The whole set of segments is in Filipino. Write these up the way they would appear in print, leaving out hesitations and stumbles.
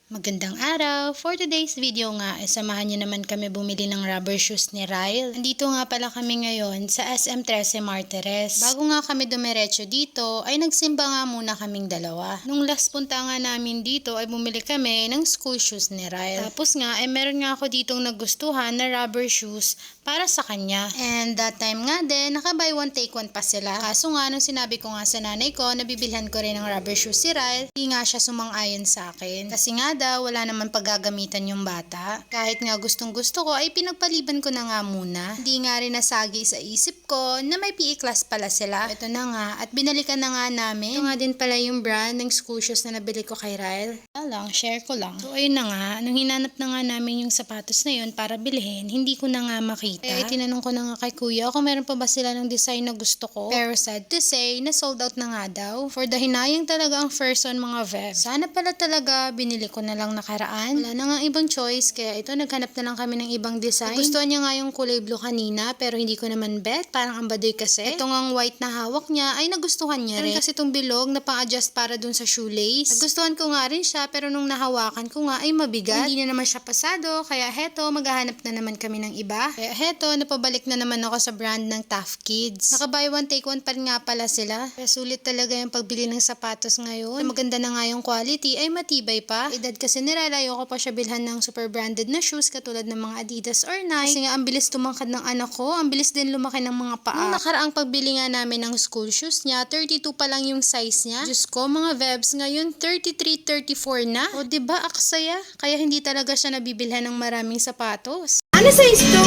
Magandang araw! For today's video nga, samahan niyo naman kami bumili ng rubber shoes ni Ryle. Nandito nga pala kami ngayon sa SM 13 Martires. Bago nga kami dumiretso dito, ay nagsimba nga muna kaming dalawa. Nung last punta nga namin dito ay bumili kami ng school shoes ni Ryle. Tapos nga, ay meron nga ako ditong nagustuhan na rubber shoes para sa kanya. And that time nga din, naka-buy one take one pa sila. Kaso nga, nung sinabi ko nga sa nanay ko, nabibilhan ko rin ng rubber shoes si Ryle, hindi nga siya sumang-ayon sa akin. Kasi nga daw, wala naman paggagamitan yung bata. Kahit nga gustong gusto ko, ay pinagpaliban ko na nga muna. Hindi nga rin nasagi sa isip ko na may PE class pala sila. Ito na nga, at binalikan na nga namin. Ito nga din pala yung brand ng school shoes na nabili ko kay Ryle. Lang, share ko lang. So ayun na nga, nung hinanap na nga namin yung sapatos na yun para bilhin, hindi ko na nga makita. Kaya tinanong ko na nga kay kuya kung meron pa ba sila ng design na gusto ko. Pero sad to say, na sold out na nga daw. For the hinayang talaga ang first one mga vev. Sana pala talaga binili ko na lang nakaraan. Wala na nga ibang choice, kaya ito naghanap na lang kami ng ibang design. Gusto niya nga yung kulay blue kanina, pero hindi ko naman bet, parang ang baduy kasi. Ito nga white na hawak niya ay nagustuhan niya rin. Kasi itong bilog na pang-adjust para dun sa shoelace. Nagustuhan ko nga rin siya, pero nung nahawakan ko nga ay mabigat. Hindi na naman siya pasado, kaya heto, maghahanap na naman kami ng iba. Kaya heto, napabalik na naman ako sa brand ng Tough Kids. Naka-buy one take one pa rin nga pala sila. Kaya sulit talaga yung pagbili ng sapatos ngayon. Maganda na nga yung quality, ay matibay pa. Edad kasi ni Ryle, ayoko pa siya bilhan ng super branded na shoes katulad ng mga Adidas or Nike. Kasi nga ang bilis tumangkad ng anak ko, ang bilis din lumaki ng mga paa. Nung nakaraang pagbili nga namin ng school shoes niya, 32 pa lang yung size niya. Diyos ko mga vebs, ngayon 33, 34 na. O diba aksaya? Kaya hindi talaga siya nabibilhan ng maraming sapatos. Ano size to?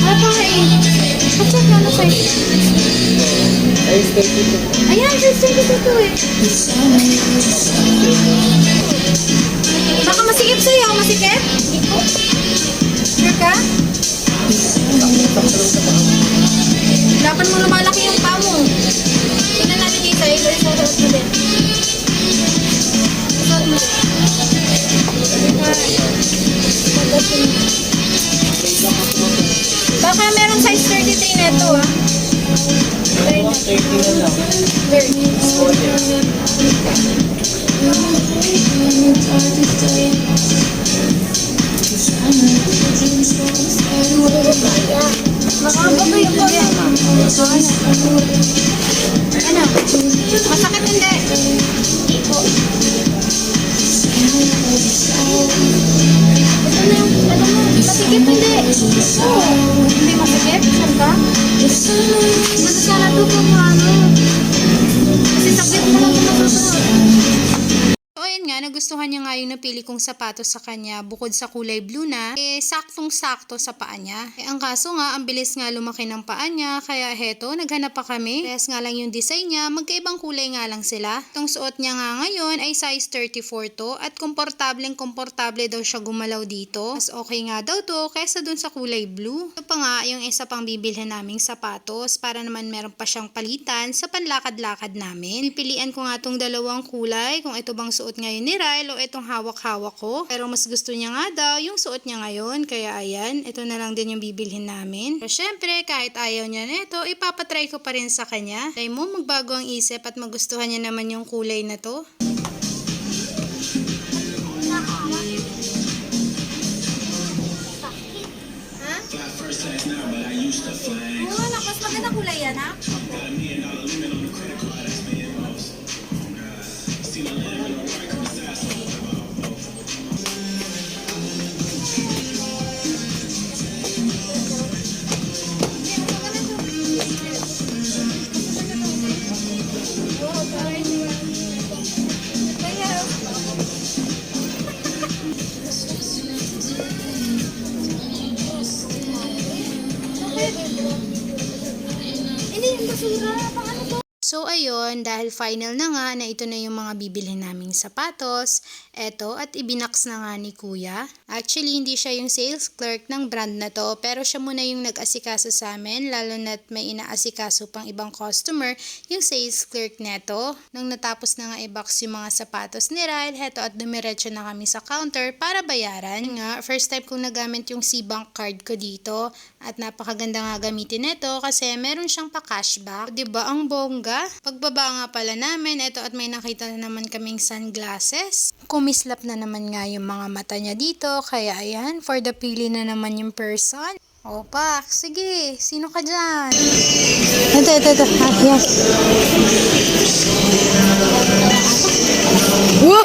Ano nga eh? Kapag ano size? Size 32. Ayan, size 32 to eh. Baka masikip sa'yo. Masikip? Sure ka? Dapat mo lumalaki yung paa mo. Tingnan natin yung size. Ay, sarap mo din. Sarap mo din. Baka meron size 33 na ito ah. 30 na lang. 30. Makakabay ko yan. Ano? Masakit hindi? Hindi po. Ito na yung, ano mo, masikip hindi? Oo. Hindi masikip? Saan ka? Masasara to kung ano. Kasi sakit mo lang kung masusunod. So ayun nga, nagustuhan niya nga yung napili kong sapatos sa kanya bukod sa kulay blue na, saktong-sakto sa paa niya. Ang kaso nga, ang bilis nga lumaki ng paa niya, kaya heto, naghanap pa kami. Kaya nga lang yung design niya, magkaibang kulay nga lang sila. Itong suot niya nga ngayon ay size 34 to at komportable daw siya gumalaw dito. Mas okay nga daw to kaysa dun sa kulay blue. Ito pa nga yung isa pang bibilhin naming sapatos para naman meron pa siyang palitan sa panlakad-lakad namin. Pipilian ko nga tong dalawang kulay kung ito bang suot ngayon ni Ryle o itong hawak-hawak ko. Pero mas gusto niya nga daw yung suot niya ngayon. Kaya ayan, ito na lang din yung bibilhin namin. Pero syempre, kahit ayaw niya nito, ipapatry ko pa rin sa kanya. Try mo magbago ang isip at magustuhan niya naman yung kulay na to. Ha? Oo, anak, mas maganda kulay yan ha? Hindi, basura. Pang ano to? So ayun, dahil final na nga na ito na yung mga bibilhin naming sapatos, eto at ibinaks na nga ni kuya. Actually, hindi siya yung sales clerk ng brand na to, pero siya muna yung nag-asikaso sa amin, lalo na't may inaasikaso pang ibang customer, yung sales clerk neto. Nung natapos na nga i-box yung mga sapatos ni Ryle, heto at dumiretso na kami sa counter para bayaran. Nga, first time kong nagamit yung C-Bank card ko dito, at napakaganda nga gamitin neto kasi meron siyang pa-cashback. Diba ang bongga? talaga. Pagbaba nga pala namin, eto at may nakita na naman kaming sunglasses. Kumislap na naman nga yung mga mata niya dito, kaya ayan, for the pili na naman yung person. O, Pak, sige, sino ka dyan? Ito. Yes. Wow!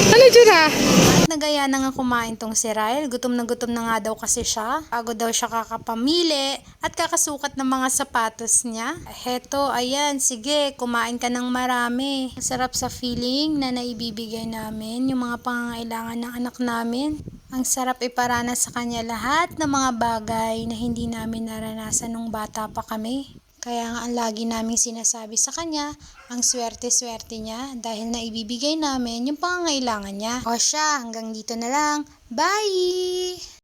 Ano itsura? Nagaya na nga kumain tong si Ryle. Gutom na nga daw kasi siya. Bago daw siya kakapamili at kakasukat ng mga sapatos niya. Heto, ayan, sige, kumain ka ng marami. Sarap sa feeling na naibibigay namin yung mga pangangailangan ng anak namin. Ang sarap iparana sa kanya lahat ng mga bagay na hindi namin naranasan nung bata pa kami. Kaya nga ang lagi naming sinasabi sa kanya, ang swerte-swerte niya dahil naibibigay namin yung pangangailangan niya. O siya, hanggang dito na lang. Bye!